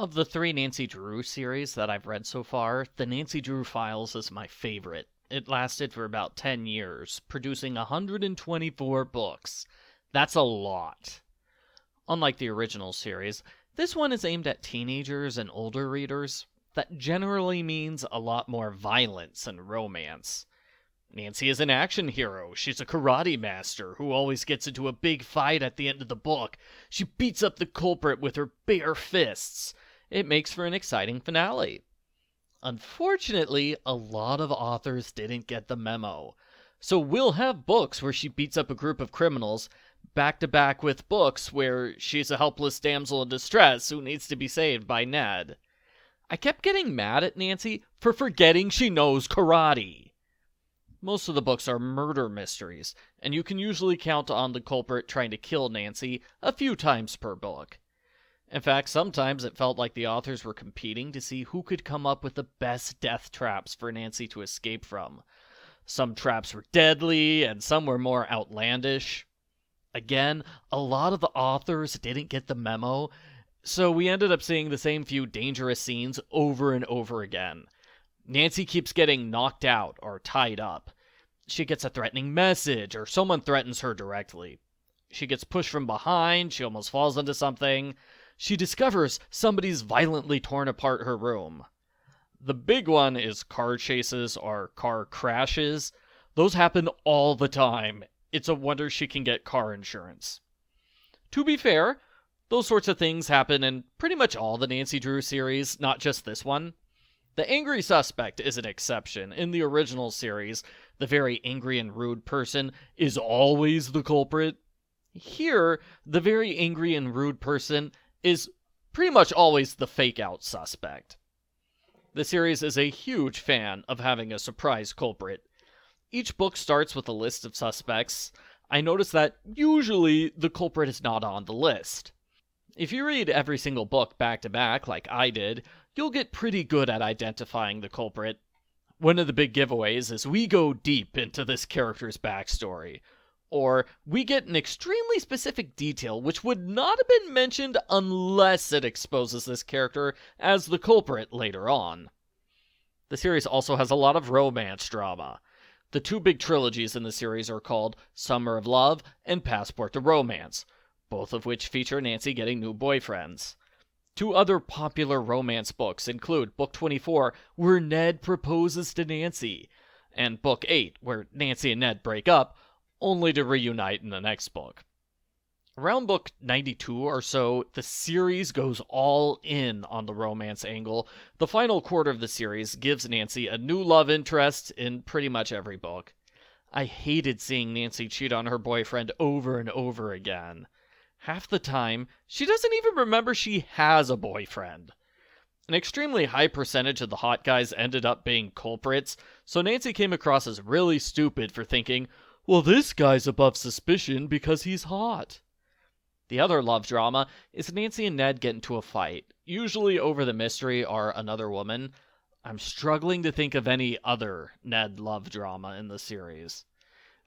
Of the three Nancy Drew series that I've read so far, the Nancy Drew Files is my favorite. It lasted for about 10 years, producing 124 books. That's a lot. Unlike the original series, this one is aimed at teenagers and older readers. That generally means a lot more violence and romance. Nancy is an action hero. She's a karate master who always gets into a big fight at the end of the book. She beats up the culprit with her bare fists. It makes for an exciting finale. Unfortunately, a lot of authors didn't get the memo. So we'll have books where she beats up a group of criminals, back to back with books where she's a helpless damsel in distress who needs to be saved by Ned. I kept getting mad at Nancy for forgetting she knows karate. Most of the books are murder mysteries, and you can usually count on the culprit trying to kill Nancy a few times per book. In fact, sometimes it felt like the authors were competing to see who could come up with the best death traps for Nancy to escape from. Some traps were deadly, and some were more outlandish. Again, a lot of the authors didn't get the memo, so we ended up seeing the same few dangerous scenes over and over again. Nancy keeps getting knocked out or tied up. She gets a threatening message, or someone threatens her directly. She gets pushed from behind, she almost falls into something. She discovers somebody's violently torn apart her room. The big one is car chases or car crashes. Those happen all the time. It's a wonder she can get car insurance. To be fair, those sorts of things happen in pretty much all the Nancy Drew series, not just this one. The angry suspect is an exception. In the original series, the very angry and rude person is always the culprit. Here, the very angry and rude person is pretty much always the fake-out suspect. The series is a huge fan of having a surprise culprit. Each book starts with a list of suspects. I notice that usually the culprit is not on the list. If you read every single book back to back like I did, you'll get pretty good at identifying the culprit. One of the big giveaways is we go deep into this character's backstory, or we get an extremely specific detail which would not have been mentioned unless it exposes this character as the culprit later on. The series also has a lot of romance drama. The two big trilogies in the series are called Summer of Love and Passport to Romance, both of which feature Nancy getting new boyfriends. Two other popular romance books include Book 24, where Ned proposes to Nancy, and Book 8, where Nancy and Ned break up, only to reunite in the next book. Around book 92 or so, the series goes all in on the romance angle. The final quarter of the series gives Nancy a new love interest in pretty much every book. I hated seeing Nancy cheat on her boyfriend over and over again. Half the time, she doesn't even remember she has a boyfriend. An extremely high percentage of the hot guys ended up being culprits, so Nancy came across as really stupid for thinking, well, this guy's above suspicion because he's hot. The other love drama is Nancy and Ned get into a fight, usually over the mystery or another woman. I'm struggling to think of any other Ned love drama in the series.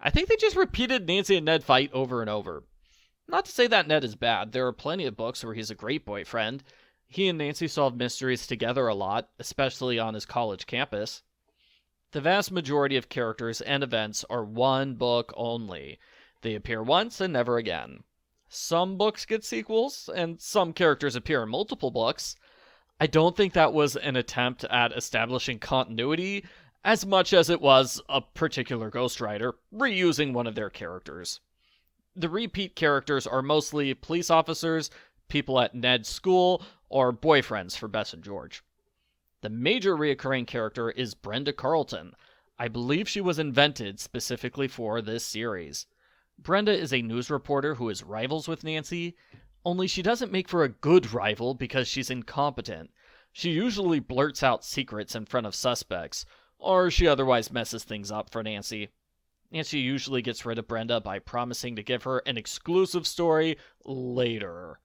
I think they just repeated Nancy and Ned fight over and over. Not to say that Ned is bad. There are plenty of books where he's a great boyfriend. He and Nancy solve mysteries together a lot, especially on his college campus. The vast majority of characters and events are one book only. They appear once and never again. Some books get sequels, and some characters appear in multiple books. I don't think that was an attempt at establishing continuity, as much as it was a particular ghostwriter reusing one of their characters. The repeat characters are mostly police officers, people at Ned's school, or boyfriends for Bess and George. The major reoccurring character is Brenda Carlton. I believe she was invented specifically for this series. Brenda is a news reporter who is rivals with Nancy, only she doesn't make for a good rival because she's incompetent. She usually blurts out secrets in front of suspects, or she otherwise messes things up for Nancy. Nancy usually gets rid of Brenda by promising to give her an exclusive story later.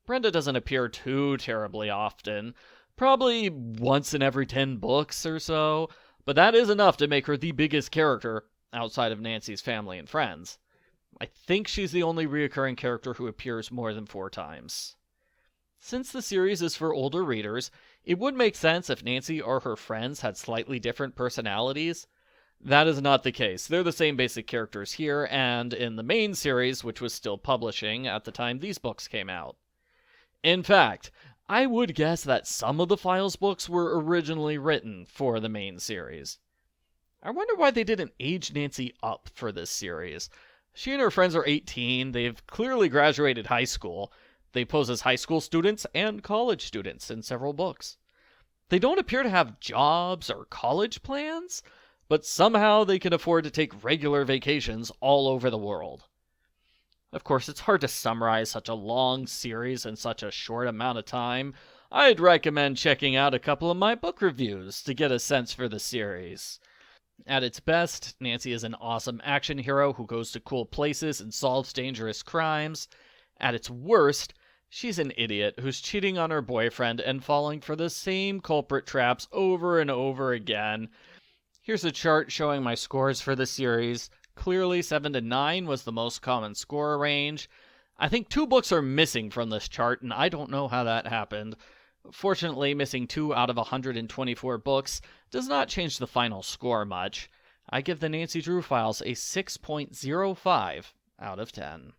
Brenda doesn't appear too terribly often, probably once in every 10 books or so, but that is enough to make her the biggest character outside of Nancy's family and friends. I think she's the only reoccurring character who appears more than 4 times. Since the series is for older readers, it would make sense if Nancy or her friends had slightly different personalities. That is not the case. They're the same basic characters here and in the main series, which was still publishing at the time these books came out. In fact, I would guess that some of the Files books were originally written for the main series. I wonder why they didn't age Nancy up for this series. She and her friends are 18, they've clearly graduated high school. They pose as high school students and college students in several books. They don't appear to have jobs or college plans, but somehow they can afford to take regular vacations all over the world. Of course, it's hard to summarize such a long series in such a short amount of time. I'd recommend checking out a couple of my book reviews to get a sense for the series. At its best, Nancy is an awesome action hero who goes to cool places and solves dangerous crimes. At its worst, she's an idiot who's cheating on her boyfriend and falling for the same culprit traps over and over again. Here's a chart showing my scores for the series. Clearly, 7 to 9 was the most common score range. I think 2 books are missing from this chart, and I don't know how that happened. Fortunately, missing 2 out of 124 books does not change the final score much. I give the Nancy Drew Files a 6.05 out of 10.